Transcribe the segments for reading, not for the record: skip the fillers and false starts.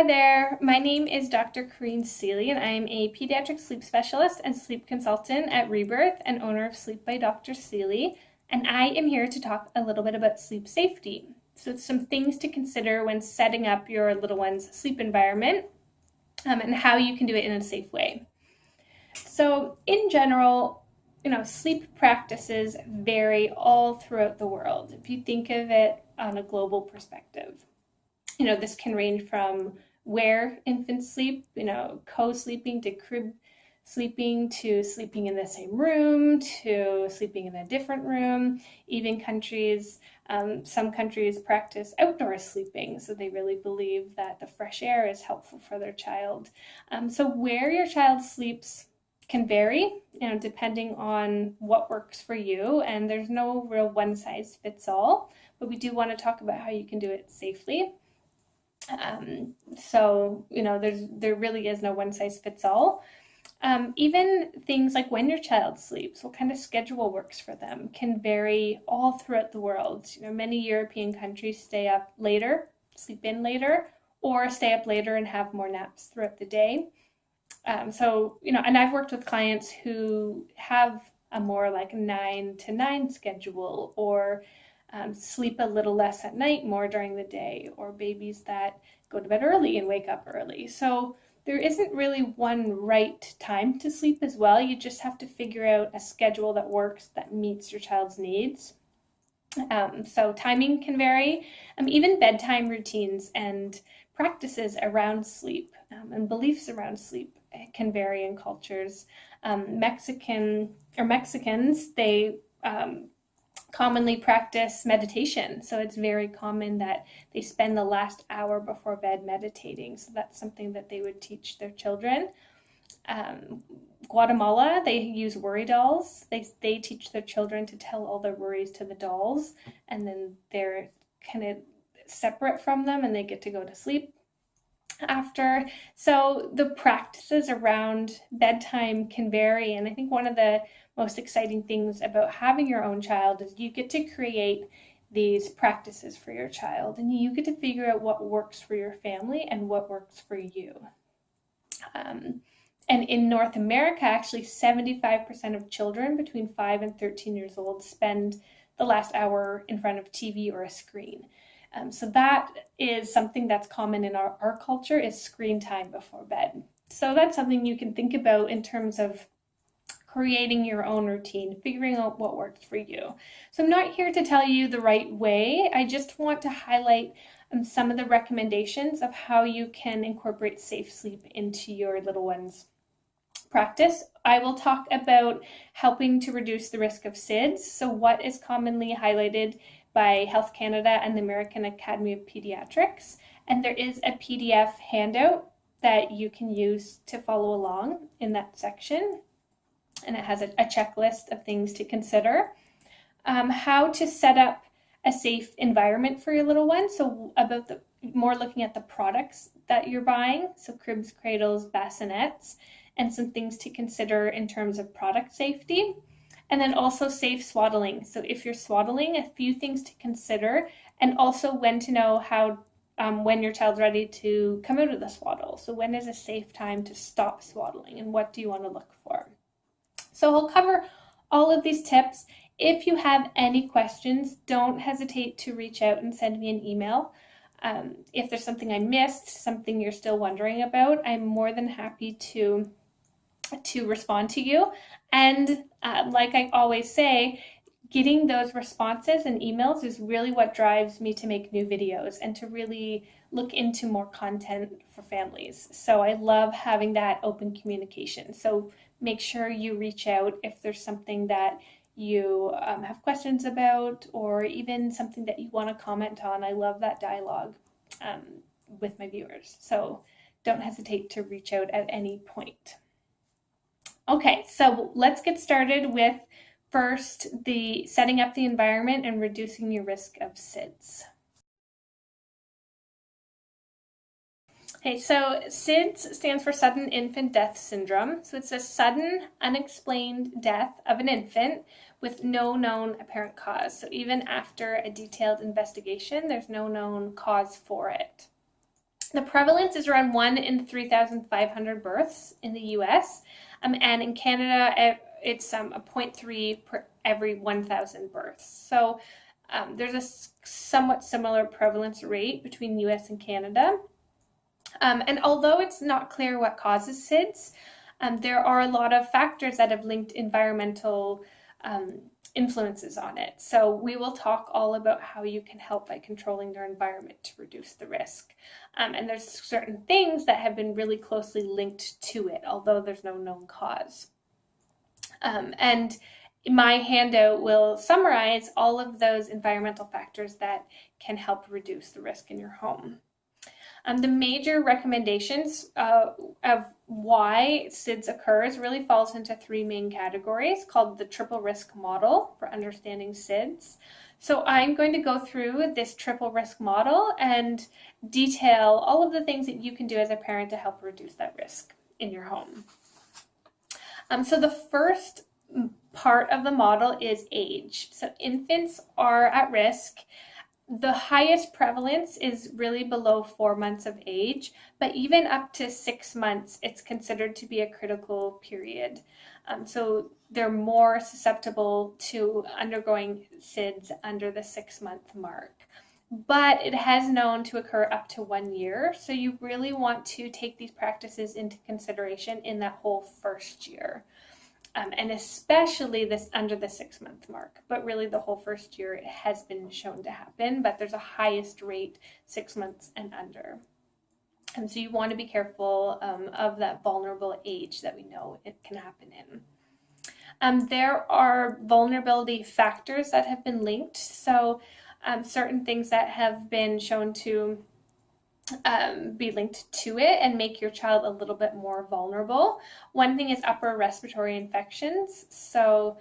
Hi there, my name is Dr. Corrine Seeley and I'm a pediatric sleep specialist and sleep consultant at Rebirth and owner of Sleep by Dr. Seeley, and I am here to talk a little bit about sleep safety. So some things to consider when setting up your little one's sleep environment and how you can do it in a safe way. So in general, sleep practices vary all throughout the world. If you think of it on a global perspective, this can range from where infants sleep, co-sleeping to crib sleeping to sleeping in the same room to sleeping in a different room. Even some countries practice outdoor sleeping, so they really believe that the fresh air is helpful for their child. So where your child sleeps can vary, depending on what works for you, and there's no real one size fits all, but we do want to talk about how you can do it safely. There really is no one size fits all. Even things like when your child sleeps, what kind of schedule works for them, can vary all throughout the world. Many European countries stay up later, sleep in later, or stay up later and have more naps throughout the day. And I've worked with clients who have a more like 9 to 9 schedule, or sleep a little less at night, more during the day, or babies that go to bed early and wake up early. So there isn't really one right time to sleep as well. You just have to figure out a schedule that works, that meets your child's needs. So timing can vary. Even bedtime routines and practices around sleep and beliefs around sleep can vary in cultures. Mexicans, they commonly practice meditation. So it's very common that they spend the last hour before bed meditating. So that's something that they would teach their children. Guatemala, they use worry dolls. They teach their children to tell all their worries to the dolls, and then they're kind of separate from them and they get to go to sleep after. So the practices around bedtime can vary, and I think one of the most exciting things about having your own child is you get to create these practices for your child, and you get to figure out what works for your family and what works for you. And in North America, actually 75% of children between 5 and 13 years old spend the last hour in front of TV or a screen. So that is something that's common in our culture, is screen time before bed. So that's something you can think about in terms of creating your own routine, figuring out what works for you. So I'm not here to tell you the right way. I just want to highlight some of the recommendations of how you can incorporate safe sleep into your little one's practice. I will talk about helping to reduce the risk of SIDS. So what is commonly highlighted by Health Canada and the American Academy of Pediatrics. And there is a PDF handout that you can use to follow along in that section. And it has a checklist of things to consider. How to set up a safe environment for your little one. So more looking at the products that you're buying. So cribs, cradles, bassinets, and some things to consider in terms of product safety. And then also safe swaddling. So if you're swaddling, a few things to consider, and also when to know how when your child's ready to come out of the swaddle. So when is a safe time to stop swaddling, and what do you want to look for? So I'll cover all of these tips. If you have any questions, don't hesitate to reach out and send me an email. If there's something I missed, something you're still wondering about, I'm more than happy to respond to you. And like I always say, getting those responses and emails is really what drives me to make new videos and to really look into more content for families. So I love having that open communication. So make sure you reach out if there's something that you have questions about, or even something that you want to comment on. I love that dialogue with my viewers. So don't hesitate to reach out at any point. Okay, so let's get started with first the setting up the environment and reducing your risk of SIDS. Okay, so SIDS stands for Sudden Infant Death Syndrome. So it's a sudden, unexplained death of an infant with no known apparent cause. So even after a detailed investigation, there's no known cause for it. The prevalence is around 1 in 3,500 births in the US, and in Canada, it's a 0.3 per every 1,000 births. So there's a somewhat similar prevalence rate between US and Canada. And although it's not clear what causes SIDS, there are a lot of factors that have linked environmental influences on it. So we will talk all about how you can help by controlling your environment to reduce the risk. And there's certain things that have been really closely linked to it, although there's no known cause. And my handout will summarize all of those environmental factors that can help reduce the risk in your home. The major recommendations of why SIDS occurs really falls into three main categories called the triple risk model for understanding SIDS. So I'm going to go through this triple risk model and detail all of the things that you can do as a parent to help reduce that risk in your home. So the first part of the model is age. So infants are at risk. The highest prevalence is really below 4 months of age, but even up to 6 months, it's considered to be a critical period. So they're more susceptible to undergoing SIDS under the 6-month mark. But it has known to occur up to 1 year, so you really want to take these practices into consideration in that whole first year. And especially this under the 6-month mark, but really the whole first year it has been shown to happen, but there's a highest rate 6 months and under. And so you want to be careful of that vulnerable age that we know it can happen in. There are vulnerability factors that have been linked. So certain things that have been shown to be linked to it and make your child a little bit more vulnerable. One thing is upper respiratory infections. So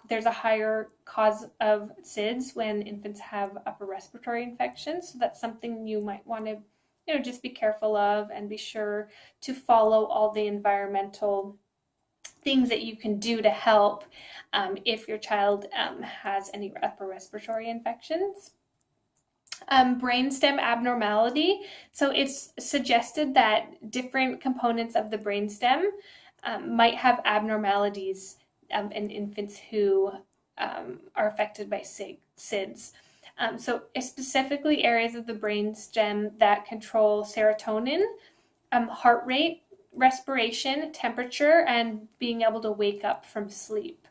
there's a higher cause of SIDS when infants have upper respiratory infections. So that's something you might want to just be careful of and be sure to follow all the environmental things that you can do to help if your child has any upper respiratory infections. Brainstem abnormality. So it's suggested that different components of the brainstem might have abnormalities in infants who are affected by SIDS. So specifically areas of the brainstem that control serotonin, heart rate, respiration, temperature, and being able to wake up from sleep.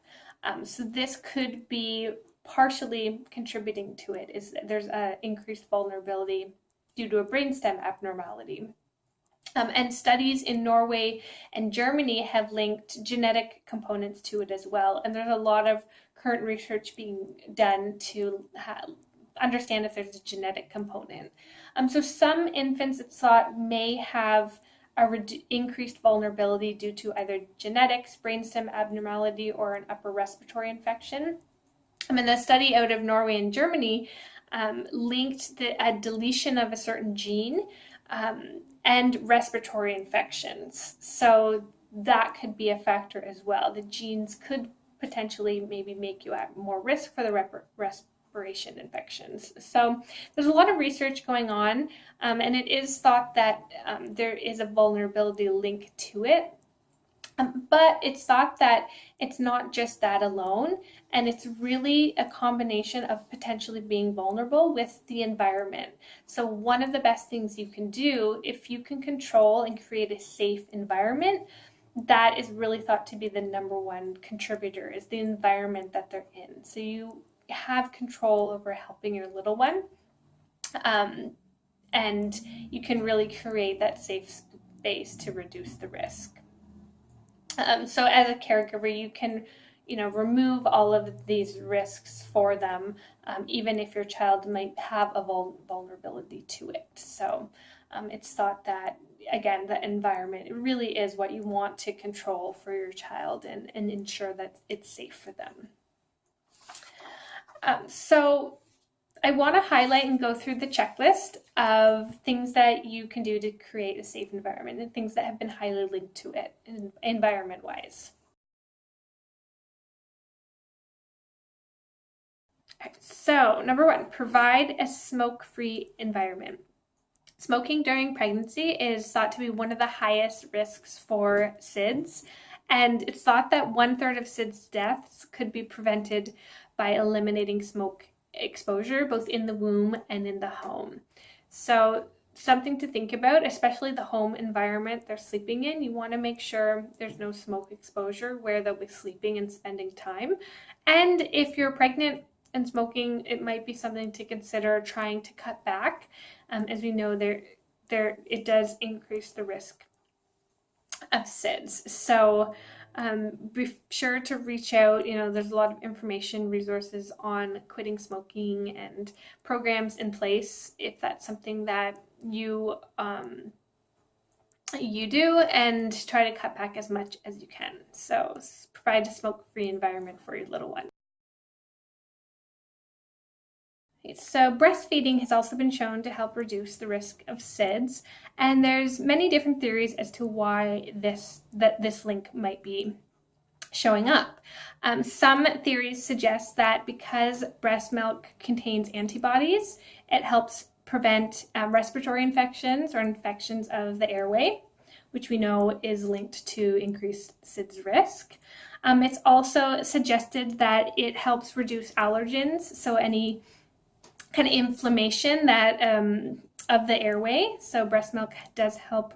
So this could be partially contributing to it is there's an increased vulnerability due to a brainstem abnormality. And studies in Norway and Germany have linked genetic components to it as well. And there's a lot of current research being done to understand if there's a genetic component. So some infants, it's thought, may have increased vulnerability due to either genetics, brainstem abnormality, or an upper respiratory infection. And the study out of Norway and Germany linked a deletion of a certain gene and respiratory infections. So that could be a factor as well. The genes could potentially maybe make you at more risk for the respiration infections. So there's a lot of research going on, and it is thought that there is a vulnerability link to it. But it's thought that it's not just that alone, and it's really a combination of potentially being vulnerable with the environment. So one of the best things you can do, if you can control and create a safe environment, that is really thought to be the number one contributor, is the environment that they're in. So you have control over helping your little one, and you can really create that safe space to reduce the risk. So as a caregiver, you can, remove all of these risks for them, even if your child might have a vulnerability to it. So it's thought that, again, the environment really is what you want to control for your child and ensure that it's safe for them. So I want to highlight and go through the checklist of things that you can do to create a safe environment and things that have been highly linked to it environment-wise. Okay, so number one, provide a smoke-free environment. Smoking during pregnancy is thought to be one of the highest risks for SIDS, and it's thought that 1/3 of SIDS deaths could be prevented by eliminating smoke exposure, both in the womb and in the home. So something to think about, especially the home environment they're sleeping in. You want to make sure there's no smoke exposure where they'll be sleeping and spending time. And if you're pregnant and smoking, it might be something to consider trying to cut back. As we know, it does increase the risk of SIDS. So be sure to reach out. There's a lot of information, resources on quitting smoking and programs in place if that's something that you do, and try to cut back as much as you can. So provide a smoke-free environment for your little one. So breastfeeding has also been shown to help reduce the risk of SIDS, and there's many different theories as to why this link might be showing up. Some theories suggest that because breast milk contains antibodies, it helps prevent respiratory infections or infections of the airway, which we know is linked to increased SIDS risk. It's also suggested that it helps reduce allergens, so any kind of inflammation that of the airway. So breast milk does help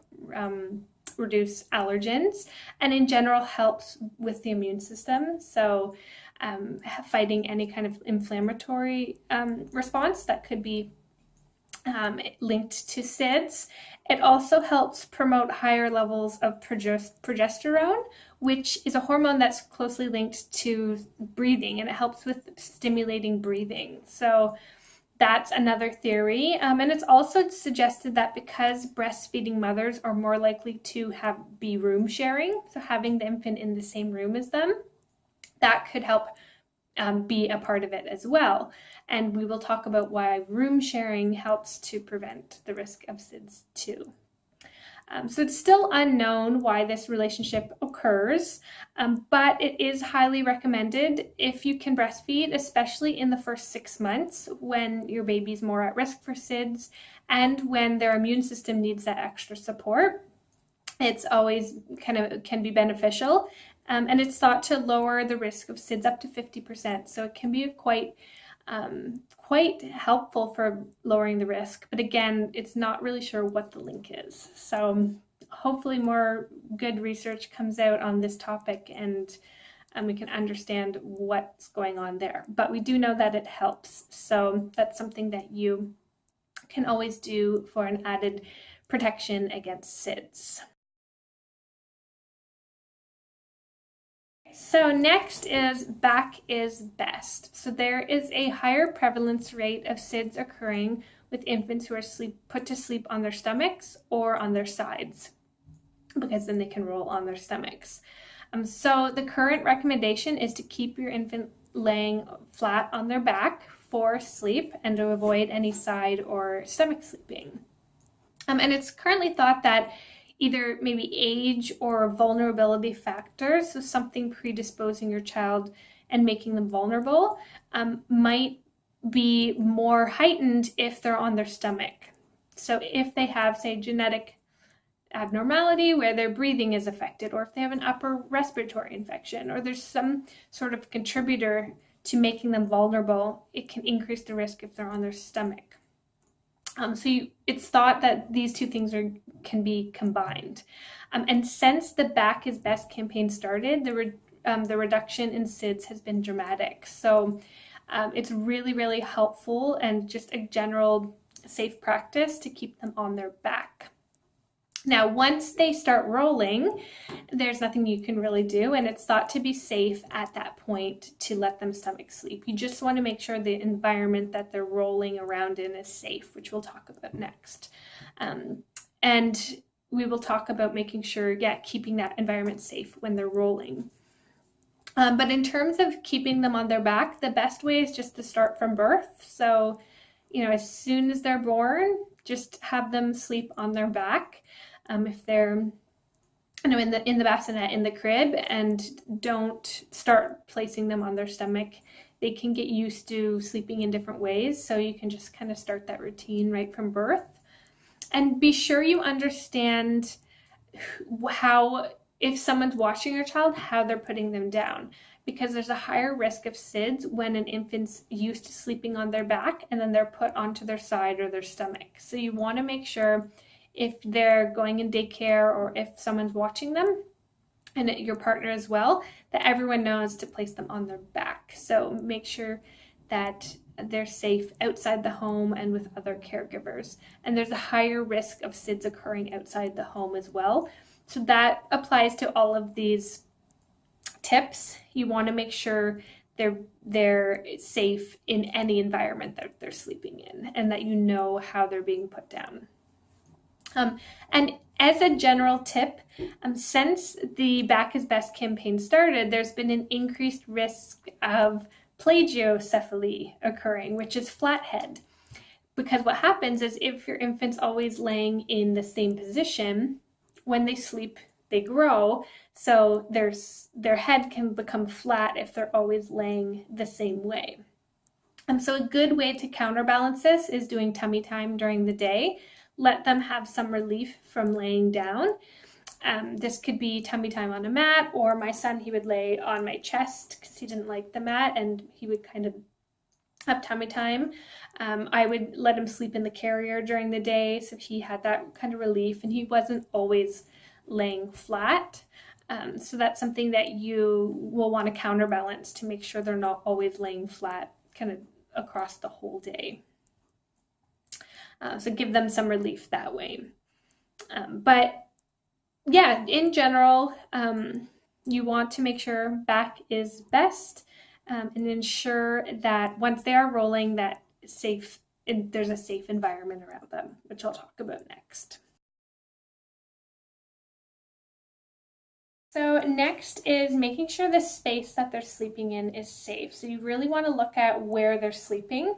reduce allergens, and in general helps with the immune system. So fighting any kind of inflammatory response that could be linked to SIDS. It also helps promote higher levels of progesterone, which is a hormone that's closely linked to breathing, and it helps with stimulating breathing. So that's another theory. And it's also suggested that because breastfeeding mothers are more likely to be room sharing, so having the infant in the same room as them, that could help be a part of it as well. And we will talk about why room sharing helps to prevent the risk of SIDS too. So it's still unknown why this relationship occurs, but it is highly recommended if you can breastfeed, especially in the first 6 months when your baby's more at risk for SIDS and when their immune system needs that extra support. It's always can be beneficial, and it's thought to lower the risk of SIDS up to 50%. So it can be quite helpful for lowering the risk, but again, it's not really sure what the link is. So hopefully more good research comes out on this topic, and we can understand what's going on there. But we do know that it helps, so that's something that you can always do for an added protection against SIDS. So next is back is best. So there is a higher prevalence rate of SIDS occurring with infants who are put to sleep on their stomachs or on their sides, because then they can roll on their stomachs. So the current recommendation is to keep your infant laying flat on their back for sleep and to avoid any side or stomach sleeping. And it's currently thought that either maybe age or vulnerability factors, so something predisposing your child and making them vulnerable, might be more heightened if they're on their stomach. So if they have, say, genetic abnormality where their breathing is affected, or if they have an upper respiratory infection, or there's some sort of contributor to making them vulnerable, it can increase the risk if they're on their stomach. It's thought that these two things can be combined. And since the Back is Best campaign started, the reduction in SIDS has been dramatic. So it's really, really helpful and just a general safe practice to keep them on their back. Now, once they start rolling, there's nothing you can really do, and it's thought to be safe at that point to let them stomach sleep. You just want to make sure the environment that they're rolling around in is safe, which we'll talk about next. And we will talk about making sure, keeping that environment safe when they're rolling. But in terms of keeping them on their back, the best way is just to start from birth. So, as soon as they're born, just have them sleep on their back. If they're in the bassinet in the crib, and don't start placing them on their stomach. They can get used to sleeping in different ways, so you can just kind of start that routine right from birth. And be sure you understand how, if someone's watching your child, how they're putting them down, because there's a higher risk of SIDS when an infant's used to sleeping on their back and then they're put onto their side or their stomach. So you want to make sure, if they're going in daycare or if someone's watching them, and your partner as well, that everyone knows to place them on their back. So make sure that they're safe outside the home and with other caregivers. And there's a higher risk of SIDS occurring outside the home as well. So that applies to all of these tips. You want to make sure they're safe in any environment that they're sleeping in, and that you know how they're being put down. And as a general tip, since the Back is Best campaign started, there's been an increased risk of plagiocephaly occurring, which is flat head. Because what happens is, if your infant's always laying in the same position, when they sleep, they grow. So their head can become flat if they're always laying the same way. So a good way to counterbalance this is doing tummy time during the day. Let them have some relief from laying down. This could be tummy time on a mat, or my son, he would lay on my chest because he didn't like the mat, and he would kind of have tummy time. I would let him sleep in the carrier during the day, so he had that kind of relief, and he wasn't always laying flat. So that's something that you will want to counterbalance to make sure they're not always laying flat kind of across the whole day. So give them some relief that way. But yeah, in general, you want to make sure back is best, and ensure that once they are rolling, that there's a safe environment around them, which I'll talk about next. So next is making sure the space that they're sleeping in is safe. So you really want to look at where they're sleeping.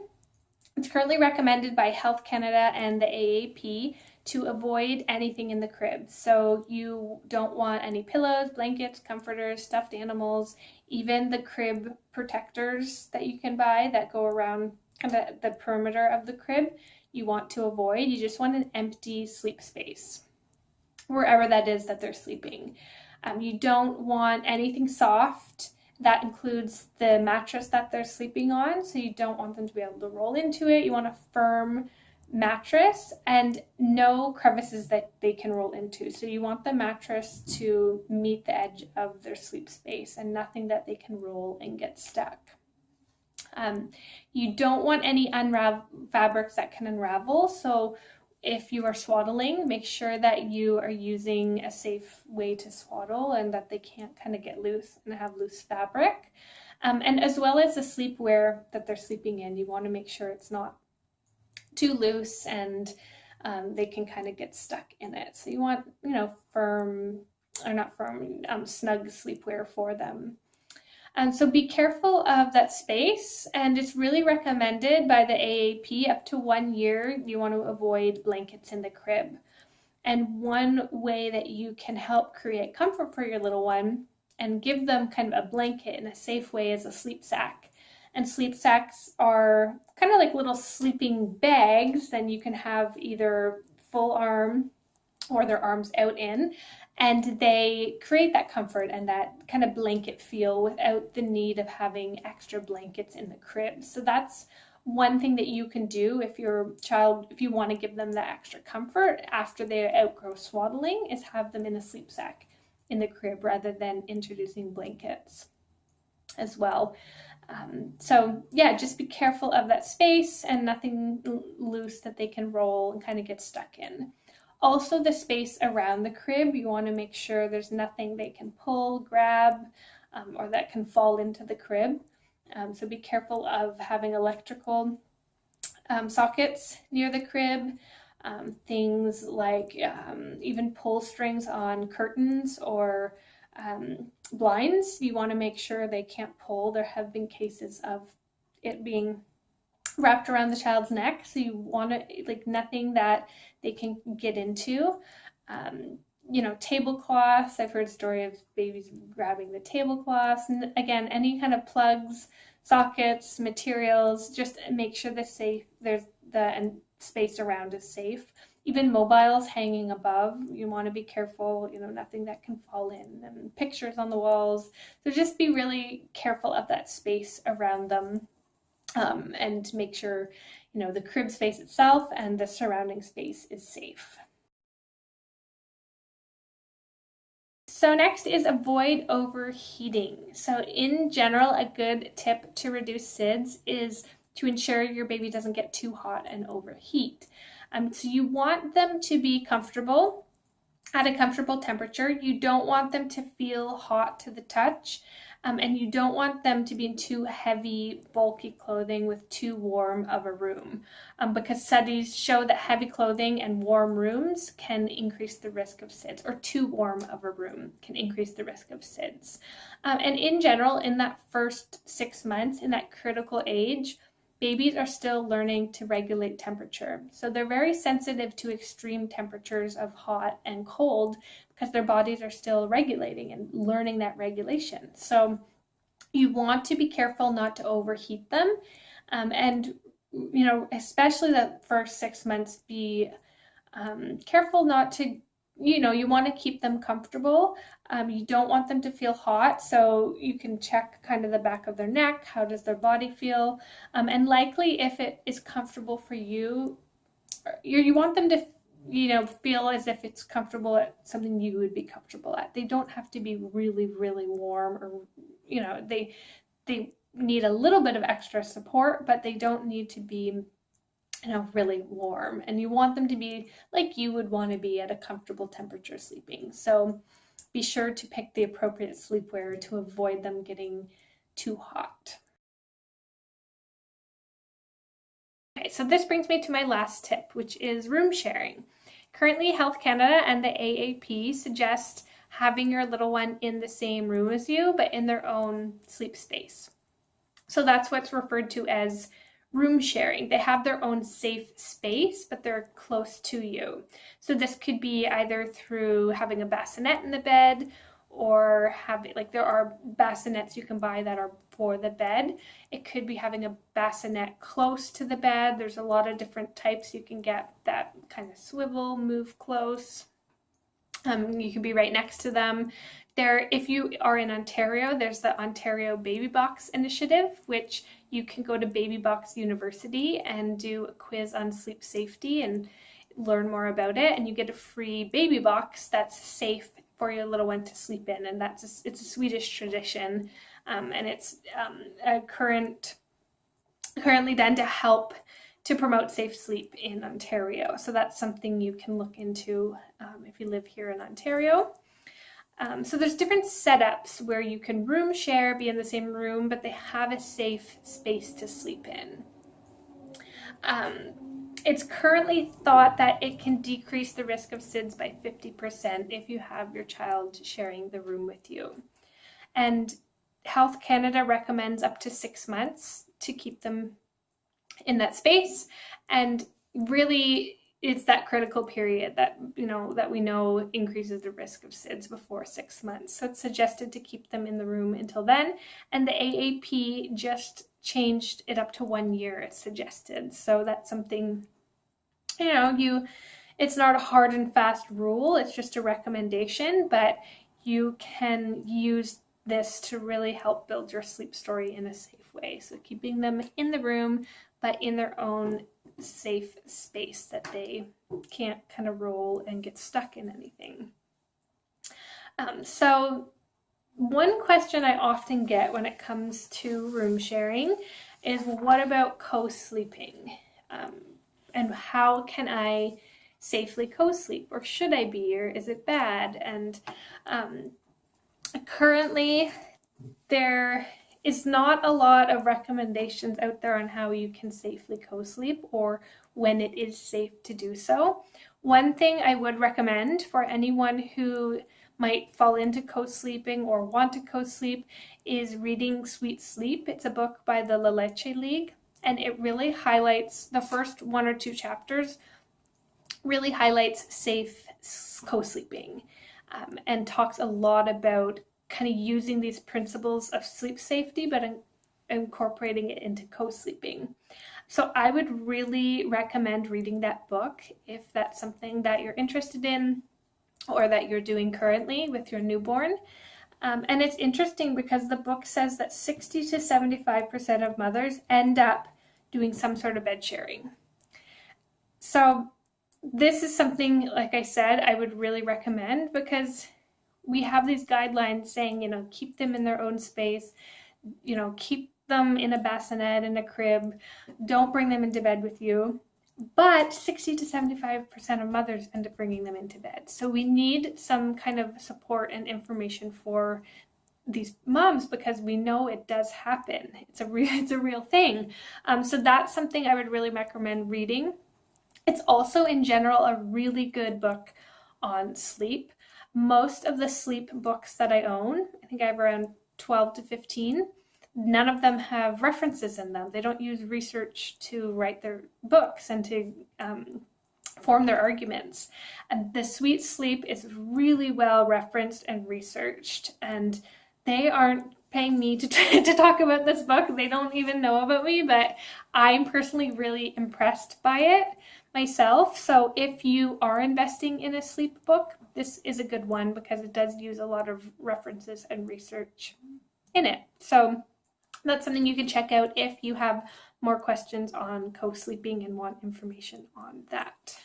It's currently recommended by Health Canada and the AAP to avoid anything in the crib. So you don't want any pillows, blankets, comforters, stuffed animals, even the crib protectors that you can buy that go around kind of the perimeter of the crib. You want to avoid. You just want an empty sleep space wherever that is that they're sleeping. You don't want anything soft. That includes the mattress that they're sleeping on, so you don't want them to be able to roll into it. You want a firm mattress and no crevices that they can roll into. So you want the mattress to meet the edge of their sleep space and nothing that they can roll and get stuck. You don't want any fabrics that can unravel. So if you are swaddling, make sure that you are using a safe way to swaddle and that they can't kind of get loose and have loose fabric. And as well as the sleepwear that they're sleeping in, you want to make sure it's not too loose and they can kind of get stuck in it. So you want, snug sleepwear for them. So be careful of that space, and it's really recommended by the AAP up to 1 year. You want to avoid blankets in the crib. And one way that you can help create comfort for your little one and give them kind of a blanket in a safe way is a sleep sack. And sleep sacks are kind of like little sleeping bags, and you can have either full arm or their arms out in, and they create that comfort and that kind of blanket feel without the need of having extra blankets in the crib. So that's one thing that you can do if you want to give them that extra comfort after they outgrow swaddling, is have them in a sleep sack in the crib rather than introducing blankets as well. So yeah, just be careful of that space and nothing loose that they can roll and kind of get stuck in. Also, the space around the crib, you want to make sure there's nothing they can pull, grab, or that can fall into the crib. So be careful of having electrical sockets near the crib. Things like even pull strings on curtains or blinds. You want to make sure they can't pull. There have been cases of it being wrapped around the child's neck, so you want to nothing that they can get into. Tablecloths. I've heard stories of babies grabbing the tablecloths, and again, any kind of plugs, sockets, materials. Just make sure the space around is safe. even mobiles hanging above, you want to be careful, nothing that can fall in, and pictures on the walls. So just be really careful of that space around them, and make sure, the crib space itself and the surrounding space is safe. So next is avoid overheating. So in general, a good tip to reduce SIDS is to ensure your baby doesn't get too hot and overheat. So you want them to be comfortable at a comfortable temperature. You don't want them to feel hot to the touch, and you don't want them to be in too heavy, bulky clothing with too warm of a room, because studies show that heavy clothing and warm rooms can increase the risk of SIDS, or too warm of a room can increase the risk of SIDS. And in general, in that first 6 months, in that critical age, babies are still learning to regulate temperature. So they're very sensitive to extreme temperatures of hot and cold because their bodies are still regulating and learning that regulation. So you want to be careful not to overheat them. And, especially the first 6 months, be careful not to, you want to keep them comfortable. You don't want them to feel hot, so you can check kind of the back of their neck. How does their body feel? And likely, if it is comfortable for you, you want them to, feel as if it's comfortable at something you would be comfortable at. They don't have to be really, really warm, or, they need a little bit of extra support, but they don't need to be, really warm. And you want them to be like you would want to be at a comfortable temperature sleeping. So be sure to pick the appropriate sleepwear to avoid them getting too hot. Okay, so this brings me to my last tip, which is room sharing. Currently, Health Canada and the AAP suggest having your little one in the same room as you, but in their own sleep space. So that's what's referred to as room sharing. They have their own safe space, but they're close to you. So this could be either through having a bassinet in the bed, or there are bassinets you can buy that are for the bed. It could be having a bassinet close to the bed. There's a lot of different types you can get that kind of swivel, move close. You can be right next to them. If you are in Ontario, there's the Ontario Baby Box Initiative, which you can go to Baby Box University and do a quiz on sleep safety and learn more about it. And you get a free baby box that's safe for your little one to sleep in. And it's a Swedish tradition, and it's currently done to help to promote safe sleep in Ontario. So that's something you can look into if you live here in Ontario. So there's different setups where you can room share, be in the same room, but they have a safe space to sleep in. It's currently thought that it can decrease the risk of SIDS by 50% if you have your child sharing the room with you. And Health Canada recommends up to 6 months to keep them in that space. And really, it's that critical period that we know increases the risk of SIDS before 6 months. So it's suggested to keep them in the room until then. And the AAP just changed it up to 1 year, it's suggested. So that's something, it's not a hard and fast rule. It's just a recommendation, but you can use this to really help build your sleep story in a safe way. So keeping them in the room, but in their own safe space that they can't kind of roll and get stuck in anything. So one question I often get when it comes to room sharing is, what about co-sleeping? And how can I safely co-sleep? Or should I be? Or is it bad? And currently, there is not a lot of recommendations out there on how you can safely co-sleep or when it is safe to do so. One thing I would recommend for anyone who might fall into co-sleeping or want to co-sleep is reading Sweet Sleep. It's a book by the La Leche League, and it really highlights, the first 1 or 2 chapters really highlights safe co-sleeping, and talks a lot about kind of using these principles of sleep safety, but incorporating it into co-sleeping. So I would really recommend reading that book if that's something that you're interested in or that you're doing currently with your newborn. And it's interesting because the book says that 60 to 75% of mothers end up doing some sort of bed sharing. So this is something, like I said, I would really recommend, because we have these guidelines saying, keep them in their own space, keep them in a bassinet, in a crib, don't bring them into bed with you. But 60 to 75% of mothers end up bringing them into bed. So we need some kind of support and information for these moms, because we know it does happen. It's a real thing. So that's something I would really recommend reading. It's also, in general, a really good book on sleep. Most of the sleep books that I own, I think I have around 12 to 15, none of them have references in them. They don't use research to write their books and to form their arguments. And the Sweet Sleep is really well referenced and researched, and they aren't paying me to talk about this book. They don't even know about me, but I'm personally really impressed by it myself. So if you are investing in a sleep book, this is a good one, because it does use a lot of references and research in it. So that's something you can check out if you have more questions on co-sleeping and want information on that.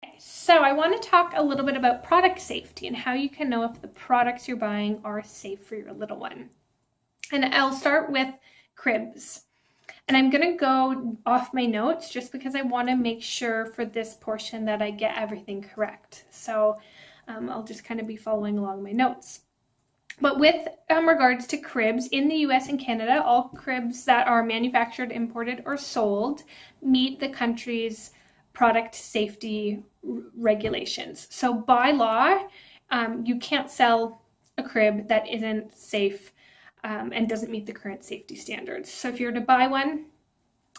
Okay, so I want to talk a little bit about product safety and how you can know if the products you're buying are safe for your little one. And I'll start with cribs. And I'm going to go off my notes just because I want to make sure for this portion that I get everything correct. So I'll just kind of be following along my notes. But with regards to cribs, in the US and Canada, all cribs that are manufactured, imported, or sold meet the country's product safety regulations. So by law, you can't sell a crib that isn't safe and doesn't meet the current safety standards. So if you're to buy one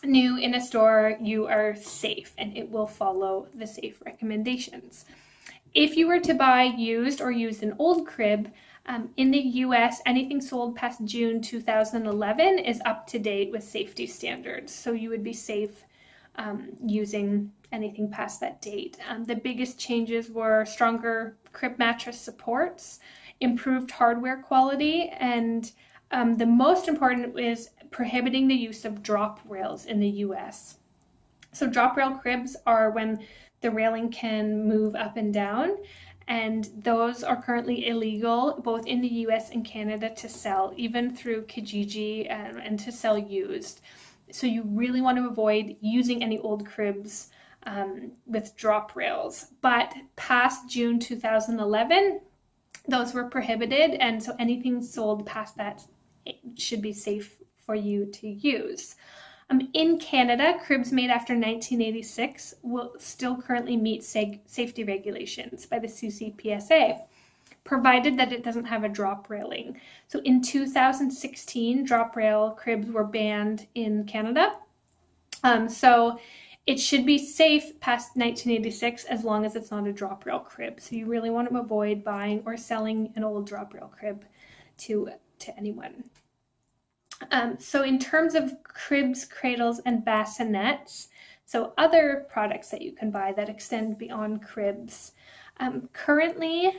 new in a store, you are safe and it will follow the safe recommendations. If you were to buy used or use an old crib, in the US, anything sold past June 2011 is up to date with safety standards. So you would be safe using anything past that date. The biggest changes were stronger crib mattress supports, improved hardware quality, and the most important is prohibiting the use of drop rails in the US. So drop rail cribs are when the railing can move up and down, and those are currently illegal both in the US and Canada to sell, even through Kijiji, and to sell used. So you really want to avoid using any old cribs with drop rails. But past June 2011, those were prohibited, and so anything sold past that should be safe for you to use. In Canada, cribs made after 1986 will still currently meet safety regulations by the CCPSA, provided that it doesn't have a drop railing. So in 2016, drop rail cribs were banned in Canada. So it should be safe past 1986 as long as it's not a drop rail crib. So you really want to avoid buying or selling an old drop rail crib to anyone. So in terms of cribs, cradles, and bassinets, so other products that you can buy that extend beyond cribs. Currently,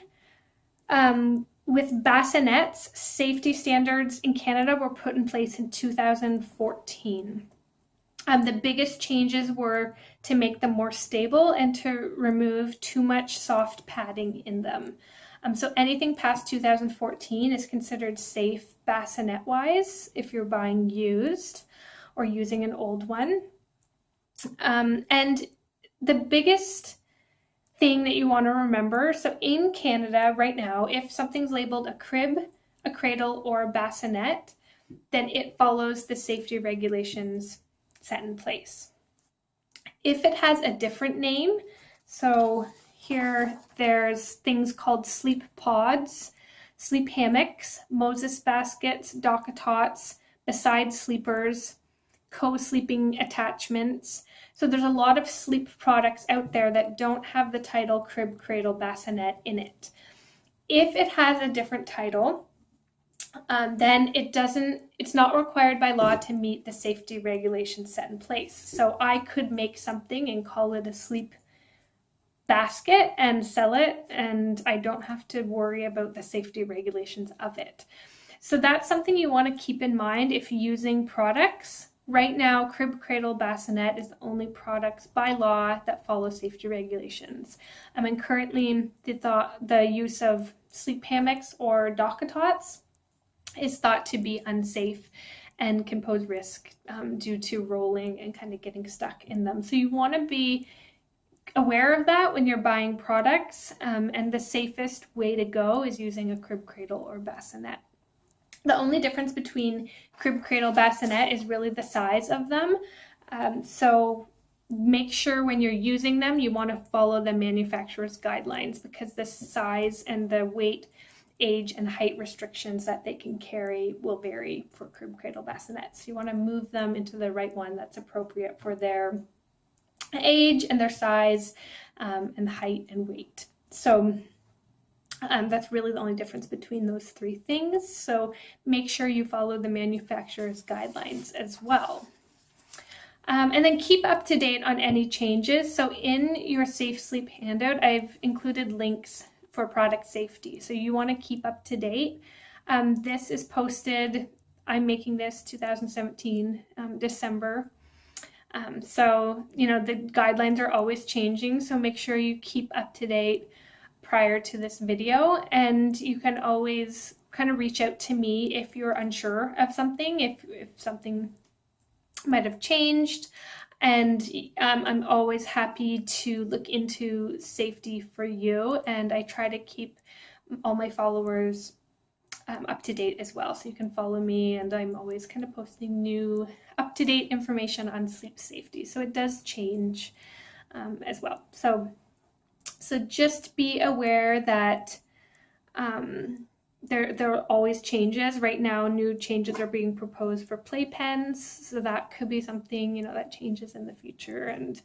with bassinets, safety standards in Canada were put in place in 2014. The biggest changes were to make them more stable and to remove too much soft padding in them. So anything past 2014 is considered safe bassinet-wise if you're buying used or using an old one. And the biggest thing that you want to remember, so in Canada right now, if something's labeled a crib, a cradle, or a bassinet, then it follows the safety regulations set in place. If it has a different name, so here there's things called sleep pods, sleep hammocks, Moses baskets, DockATots, beside sleepers, co-sleeping attachments. So there's a lot of sleep products out there that don't have the title crib, cradle, bassinet in it. If it has a different title, then it's not required by law to meet the safety regulations set in place. So I could make something and call it a sleep basket and sell it, and I don't have to worry about the safety regulations of it. So that's something you want to keep in mind if using products. Right now, crib, cradle, bassinet is the only products by law that follow safety regulations. And currently, the use of sleep hammocks or dockatots is thought to be unsafe and can pose risk due to rolling and kind of getting stuck in them. So you want to be aware of that when you're buying products, and the safest way to go is using a crib, cradle, or bassinet. The only difference between crib, cradle, bassinet is really the size of them. So make sure when you're using them, you want to follow the manufacturer's guidelines, because the size and the weight, age, and height restrictions that they can carry will vary for crib, cradle, bassinets. So you want to move them into the right one that's appropriate for their age and their size, and height and weight. So that's really the only difference between those three things. So make sure you follow the manufacturer's guidelines as well. And then keep up to date on any changes. So in your Safe Sleep handout, I've included links for product safety. So you want to keep up to date. This is posted, I'm making this 2017, December. So, the guidelines are always changing. So make sure you keep up to date prior to this video, and you can always kind of reach out to me if you're unsure of something, if something might have changed, and I'm always happy to look into safety for you, and I try to keep all my followers up to date as well, so you can follow me, and I'm always kind of posting new up-to-date information on sleep safety, so it does change as well. So just be aware that there are always changes. Right now, new changes are being proposed for playpens, so that could be something that changes in the future. And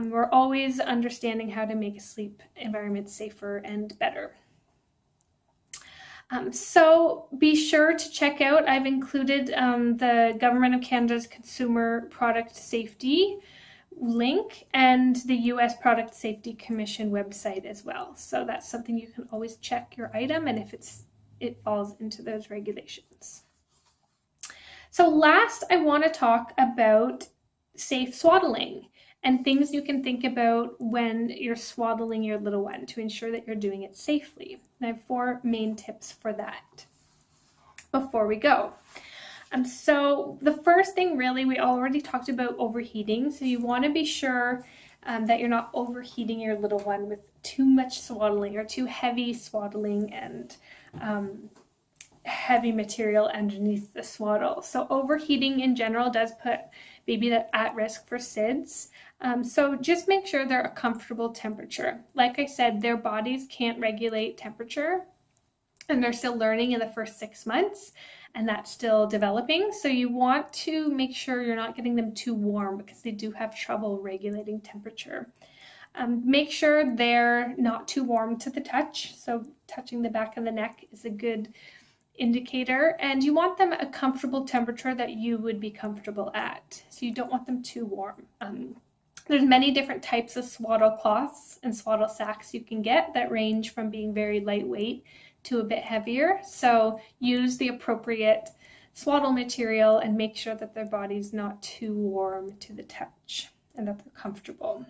we're always understanding how to make a sleep environment safer and better. So be sure to check out, I've included the Government of Canada's Consumer Product Safety link and the US Product Safety Commission website as well. So that's something you can always check your item and if it falls into those regulations. So last, I want to talk about safe swaddling and things you can think about when you're swaddling your little one to ensure that you're doing it safely. And I have 4 main tips for that before we go. So the first thing, really, we already talked about overheating. So you want to be sure that you're not overheating your little one with too much swaddling or too heavy swaddling and heavy material underneath the swaddle. So overheating in general does put baby at risk for SIDS. So just make sure they're a comfortable temperature. Like I said, their bodies can't regulate temperature, and they're still learning in the first 6 months, and that's still developing. So you want to make sure you're not getting them too warm because they do have trouble regulating temperature. Make sure they're not too warm to the touch. So touching the back of the neck is a good indicator, and you want them at a comfortable temperature that you would be comfortable at. So you don't want them too warm. There's many different types of swaddle cloths and swaddle sacks you can get that range from being very lightweight to a bit heavier. So use the appropriate swaddle material and make sure that their body's not too warm to the touch and that they're comfortable.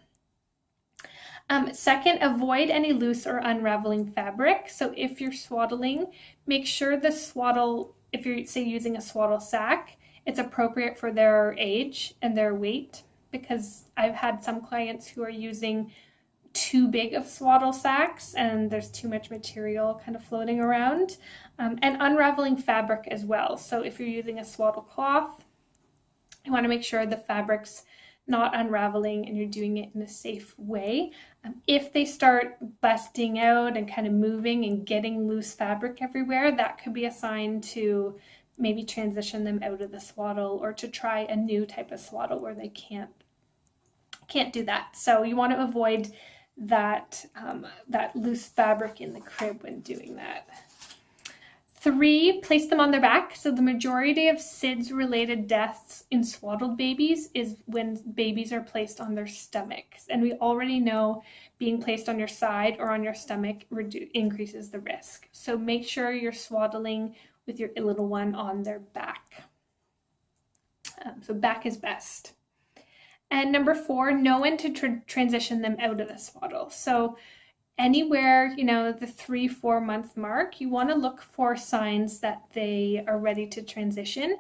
Second, avoid any loose or unraveling fabric. So if you're swaddling, make sure the swaddle, if you're say using a swaddle sack, it's appropriate for their age and their weight, because I've had some clients who are using too big of swaddle sacks and there's too much material kind of floating around, and unraveling fabric as well. So if you're using a swaddle cloth, you want to make sure the fabric's not unraveling and you're doing it in a safe way. If they start busting out and kind of moving and getting loose fabric everywhere, that could be a sign to maybe transition them out of the swaddle or to try a new type of swaddle where they can't do that. So you want to avoid that loose fabric in the crib when doing that. 3, place them on their back. So the majority of SIDS related deaths in swaddled babies is when babies are placed on their stomachs. And we already know being placed on your side or on your stomach increases the risk. So make sure you're swaddling with your little one on their back. So back is best. And number 4, know when to transition them out of the swaddle. So anywhere, the 3-4 month mark, you want to look for signs that they are ready to transition.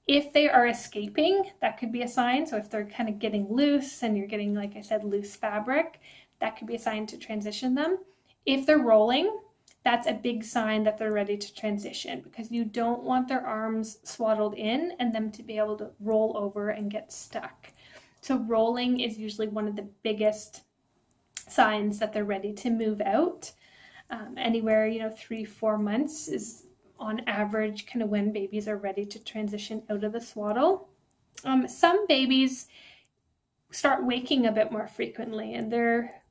If they are escaping, that could be a sign. So if they're kind of getting loose and you're getting, like I said, loose fabric, that could be a sign to transition them. If they're rolling, that's a big sign that they're ready to transition, because you don't want their arms swaddled in and them to be able to roll over and get stuck. So rolling is usually one of the biggest signs that they're ready to move out. Anywhere, 3-4 months is on average kind of when babies are ready to transition out of the swaddle. Some babies start waking a bit more frequently and they're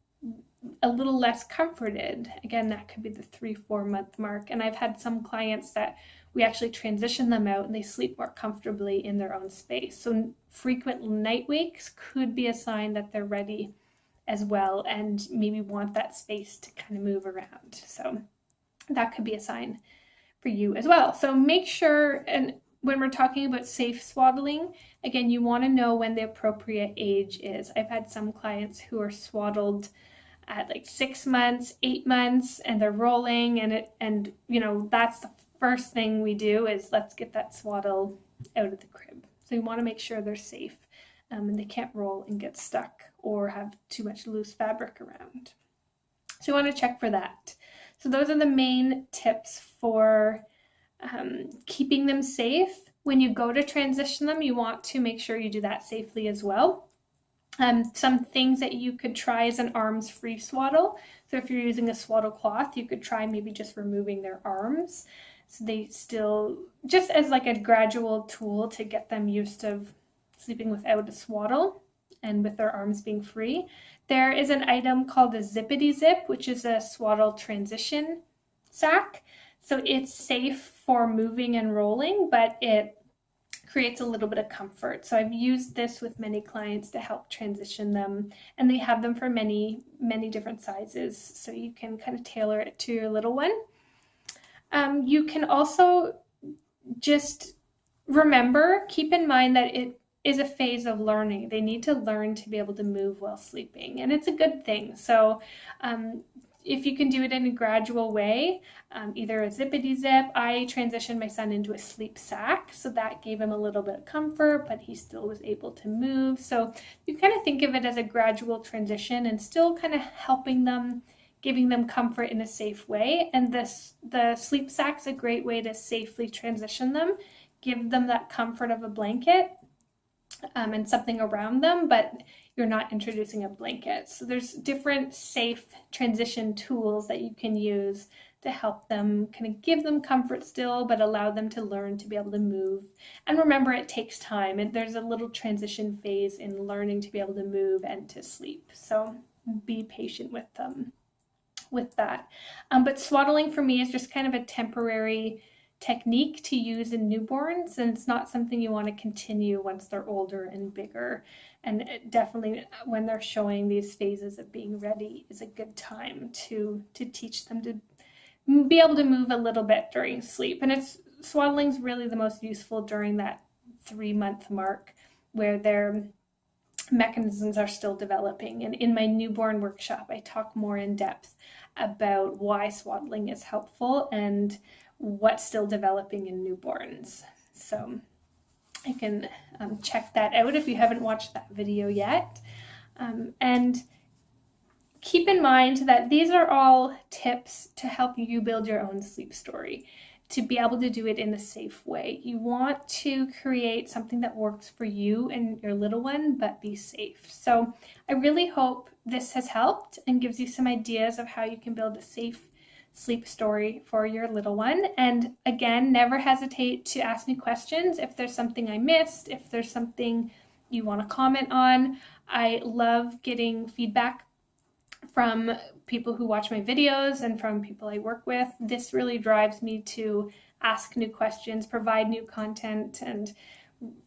a little less comforted. Again, that could be the 3-4 month mark. And I've had some clients that we actually transition them out and they sleep more comfortably in their own space. So frequent night wakes could be a sign that they're ready as well and maybe want that space to kind of move around. So that could be a sign for you as well. So make sure, and when we're talking about safe swaddling, again, you want to know when the appropriate age is. I've had some clients who are swaddled at like 6 months, 8 months, and they're rolling, and that's the first thing we do is let's get that swaddle out of the crib. So you want to make sure they're safe and they can't roll and get stuck or have too much loose fabric around. So you want to check for that. So those are the main tips for keeping them safe. When you go to transition them, you want to make sure you do that safely as well. Some things that you could try is an arms-free swaddle. So if you're using a swaddle cloth, you could try maybe just removing their arms. So they still, just as like a gradual tool to get them used to sleeping without a swaddle and with their arms being free. There is an item called a Zippity Zip, which is a swaddle transition sack. So it's safe for moving and rolling, but it creates a little bit of comfort. So I've used this with many clients to help transition them, and they have them for many, many different sizes. So you can kind of tailor it to your little one. You can also just keep in mind that it is a phase of learning. They need to learn to be able to move while sleeping, and it's a good thing. So if you can do it in a gradual way, either a zippity zip. I transitioned my son into a sleep sack, so that gave him a little bit of comfort, but he still was able to move. So you kind of think of it as a gradual transition and still kind of helping them, giving them comfort in a safe way. And the sleep sack's a great way to safely transition them, give them that comfort of a blanket and something around them, but you're not introducing a blanket. So there's different safe transition tools that you can use to help them kind of give them comfort still, but allow them to learn to be able to move. And remember, it takes time, and there's a little transition phase in learning to be able to move and to sleep. So be patient with them with that. But swaddling for me is just kind of a temporary technique to use in newborns, and it's not something you want to continue once they're older and bigger. And definitely when they're showing these phases of being ready is a good time to teach them to be able to move a little bit during sleep. And swaddling's really the most useful during that 3-month mark where their mechanisms are still developing. And in my newborn workshop, I talk more in depth about why swaddling is helpful and what's still developing in newborns. So you can check that out if you haven't watched that video yet. And keep in mind that these are all tips to help you build your own sleep story, to be able to do it in a safe way. You want to create something that works for you and your little one, but be safe. So I really hope this has helped and gives you some ideas of how you can build a safe sleep story for your little one. And again, never hesitate to ask me questions if there's something I missed, if there's something you want to comment on. I love getting feedback from people who watch my videos and from people I work with. This really drives me to ask new questions, provide new content, and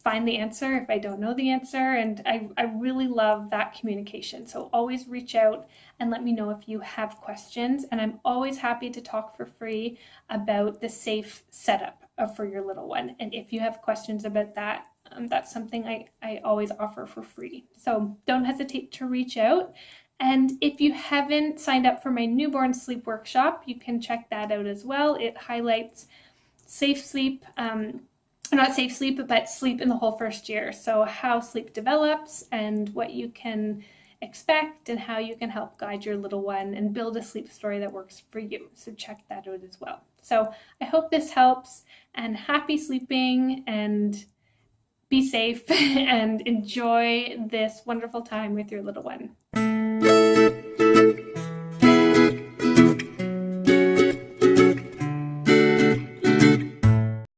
find the answer if I don't know the answer. And I really love that communication. So always reach out and let me know if you have questions. And I'm always happy to talk for free about the safe setup for your little one. And if you have questions about that, that's something I always offer for free. So don't hesitate to reach out. And if you haven't signed up for my newborn sleep workshop, you can check that out as well. It highlights safe sleep, not safe sleep, but sleep in the whole first year. So how sleep develops and what you can expect and how you can help guide your little one and build a sleep story that works for you. So check that out as well. So I hope this helps, and happy sleeping, and be safe and enjoy this wonderful time with your little one.